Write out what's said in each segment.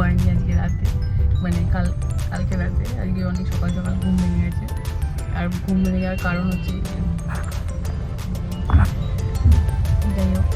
হয়নি আজকে রাতে, মানে কালকে রাতে। আজকে অনেক সকাল সকাল ঘুম ভেঙে গেছে। আর ঘুম ভেঙে যাওয়ার কারণ হচ্ছে, যাই হোক,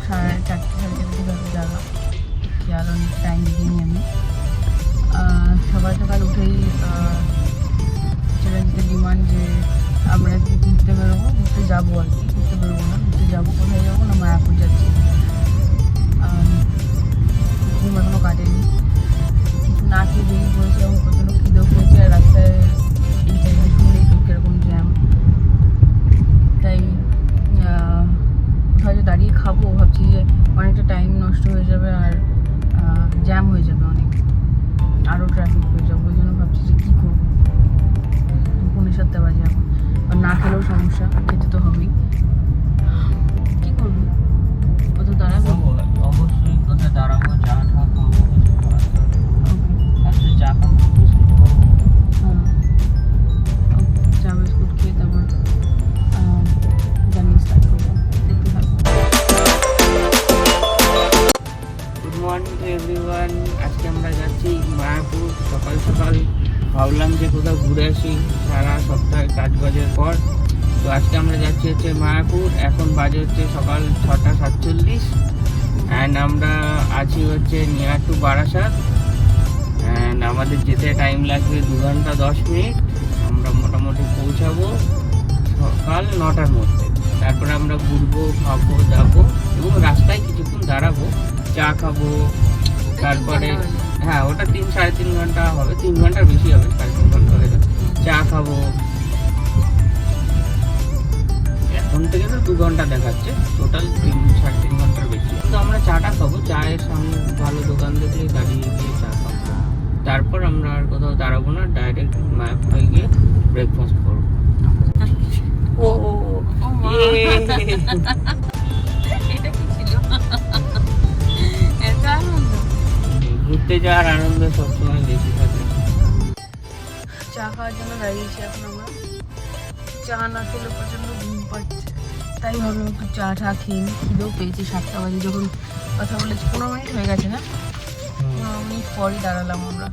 4:30 জাগা, খেয়াল অনেক টাইম দিইনি আমি। সকাল সকাল উঠেই চ্যালেঞ্জের ডিমান্ড যে আমরা ঘুরতে বেরোবো, ঘুরতে যাবো আর কি, ঘুরতে বেরোবো না, ঘুরতে যাবো। কোথায় যাবো না, মায়াপুর যাচ্ছি। ঘুম এখনো কাটেনি, কিছু না খেয়ে বেরিয়ে পড়েছে এবং প্রচণ্ড খিদেও পেয়েছে। আর রাস্তায় এই টাইমে শুনলেই তো কীরকম জ্যাম, তাই কোথাও দাঁড়িয়ে খাবো ভাবছি যে অনেকটা টাইম নষ্ট হয়ে যাবে আর জ্যাম হয়ে যাবে, অনেক আরও ট্রাফিক হয়ে যাবে। ওই জন্য ভাবছি যে কী করবো, 7:30 বাজে এখন, আর না খেলেও সমস্যা, খেতে তো হবেই। কী করবো, কোথাও দাঁড়াবো? অবশ্যই কোথায় দাঁড়াবো, চা টা খাবো, চা খাবো, চা বিস্কুট খেয়ে তারপর জার্নি স্টার্ট করবো, দেখতে থাকবো। Good morning to everyone. আজকে আমরা যাচ্ছি মায়াপুর। সকাল সকাল ভাবলাম যে কোথাও ঘুরে আসি সারা সপ্তাহে কাজ বাজের পর। তো আজকে আমরা যাচ্ছি হচ্ছে মায়াপুর। এখন বাজে হচ্ছে সকাল 6:47 অ্যান্ড আমরা আছি হচ্ছে নিয়ার টু বারাসাত। অ্যান্ড আমাদের যেতে টাইম লাগবে 2 ঘন্টা 10 মিনিট। আমরা মোটামুটি পৌঁছাবো সকাল 9টার মধ্যে। তারপরে আমরা ঘুরবো, খাবো, যাবো এবং রাস্তায় কিছুক্ষণ দাঁড়াবো, চা খাবো। তারপরে হ্যাঁ, ওটা 3-3.5 ঘন্টা হবে, 3 ঘন্টার বেশি হবে, 3.5 ঘন্টা হয়ে যাবে। চা খাবো, এখন থেকে তো 2 ঘন্টা দেখাচ্ছে, টোটাল 3-3.5 ঘন্টার বেশি। তো আমরা চাটা খাবো, চায়ের সামনে ভালো দোকান দেখলে দাঁড়িয়ে গিয়ে চা খাবো। তারপর আমরা আর কোথাও দাঁড়াবো না, ডাইরেক্ট মায়াপুরে গিয়ে ব্রেকফাস্ট করবো। ঘুরতে যাওয়ার আনন্দ সবসময় বেশি থাকে। চা খাওয়ার জন্য দাঁড়িয়েছি এখন আমরা। চা না খেলে প্রচণ্ড ঘুম পাচ্ছে, তাই ভাবলাম একটু চা খেয়ে নিই। খিদেও পেয়েছি, 7টা বাজে যখন কথা বলেছি। 15 মিনিট হয়ে গেছে না, 15 মিনিট পরই দাঁড়ালাম আমরা।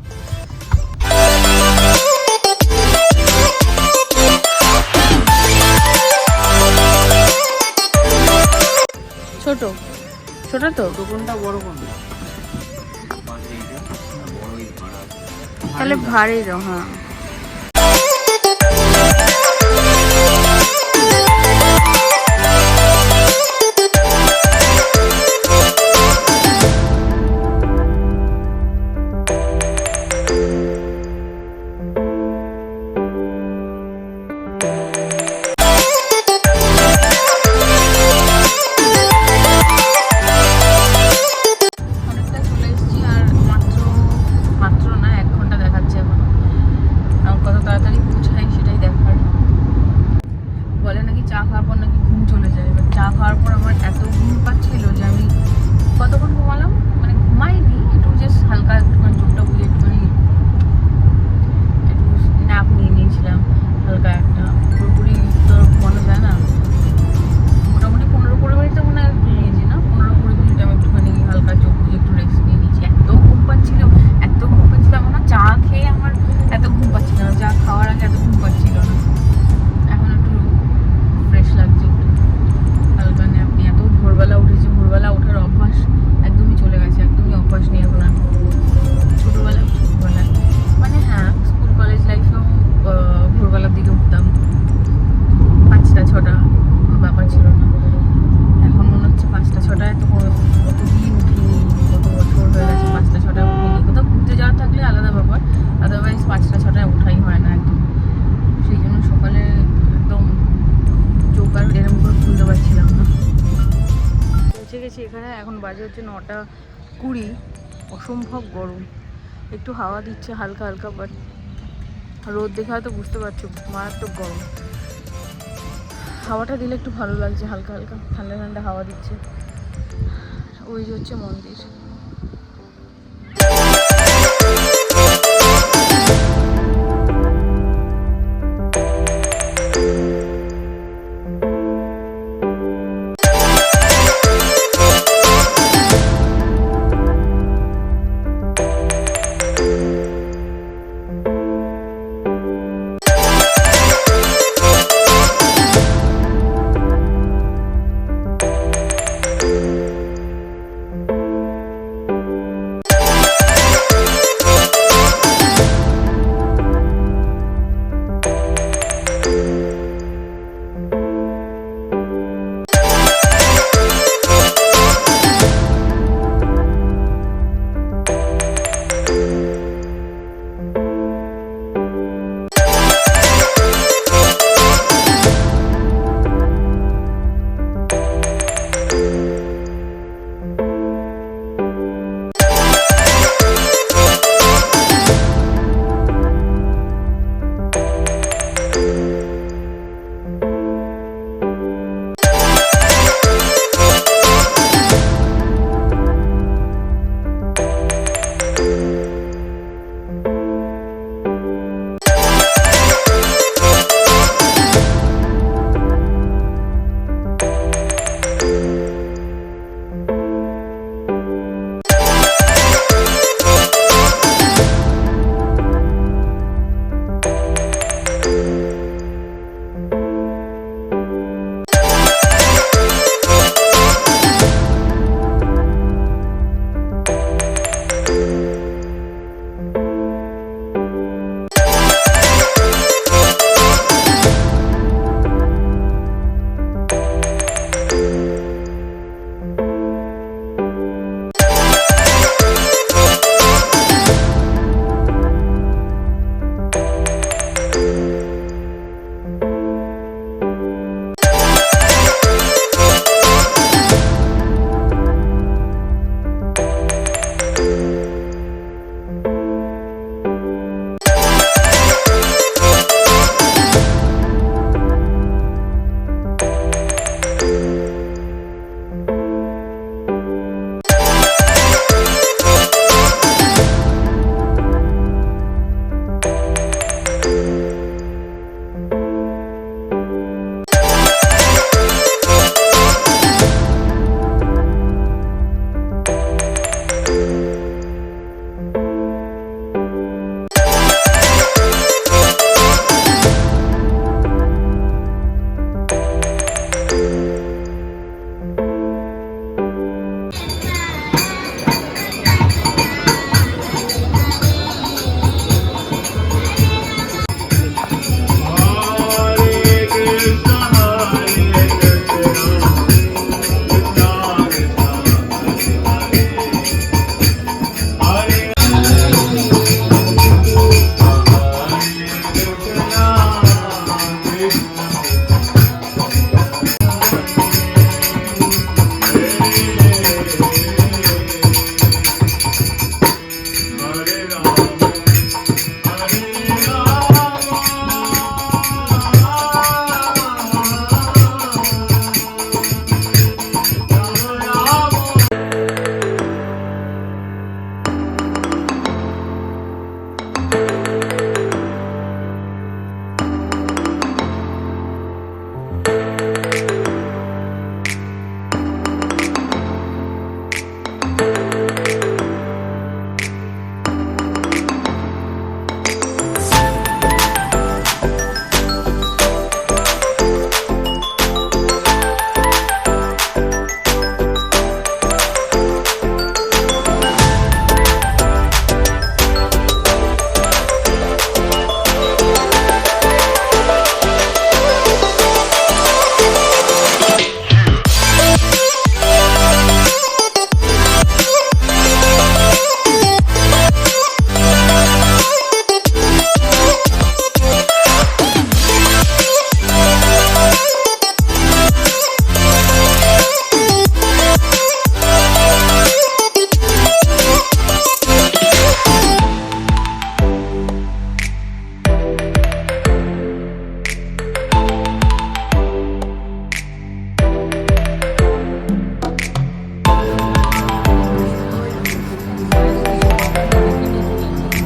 ছোট তো দোকানটা বড় কোনটা? তাহলে ভারী হ্যাঁ। এখানে এখন বাজে হচ্ছে 9:20। অসম্ভব গরম, একটু হাওয়া দিচ্ছে হালকা হালকা, বাট রোদ দেখে হয়তো বুঝতে পারছো মারাত্মক গরম। হাওয়াটা দিলে একটু ভালো লাগছে, হালকা হালকা ঠান্ডা ঠান্ডা হাওয়া দিচ্ছে। ওই যে হচ্ছে মন্দির।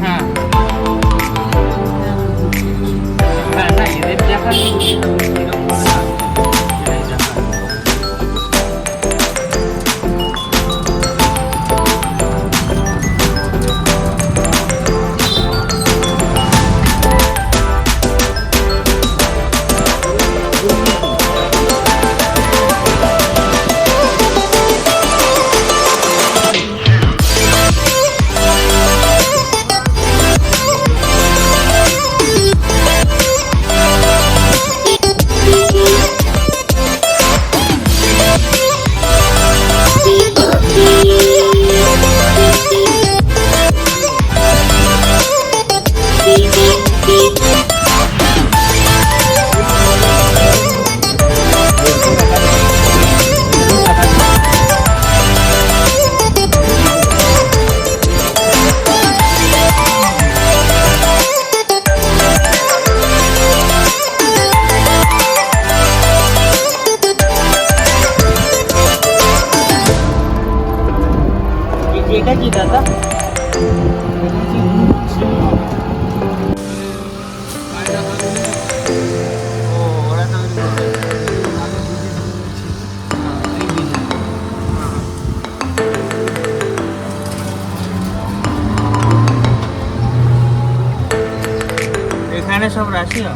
হ্যাঁ হ্যাঁ, না এদের দেখা নেই, এরকম করে না, এরাই দেখা। এটা কি দাদা? ও, ওরা তৈরি করে। এই ডিজাইন। এখানে সব রাশিয়া।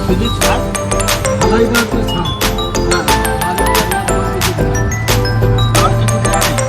শুধু ছাদ? আর কিছু দেয়া নেই?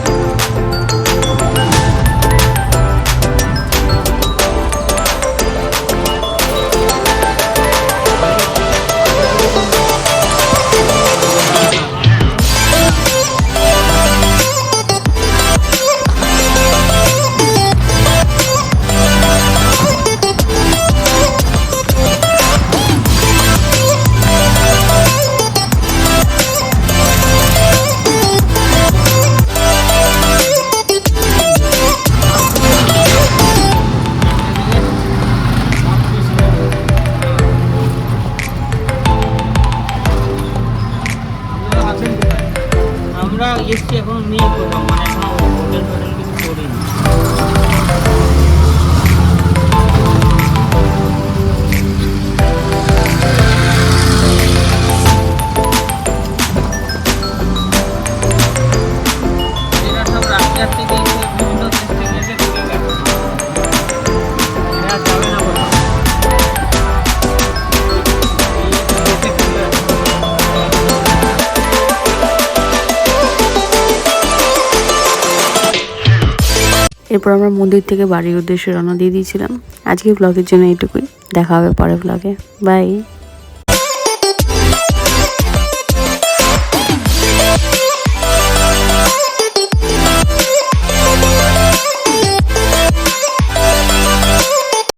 আমরা এসছি এখন নিয়ে করলাম, মানে এখনো হোটেল টোটেল কিছু করিনি। এরা সব রাশিয়ার থেকে এসে বিভিন্ন দেশ থেকে এসে ঘুরে গেছে। এরা যাবে না কোথাও। এই দেশে ঘুরে আছে। এরপর আমরা মন্দির থেকে বাড়ির উদ্দেশ্যে রওনা দিয়ে দিয়েছিলাম। আজকে ব্লগের জন্য এইটুকুই, দেখা হবে পরের ব্লগে। বাই।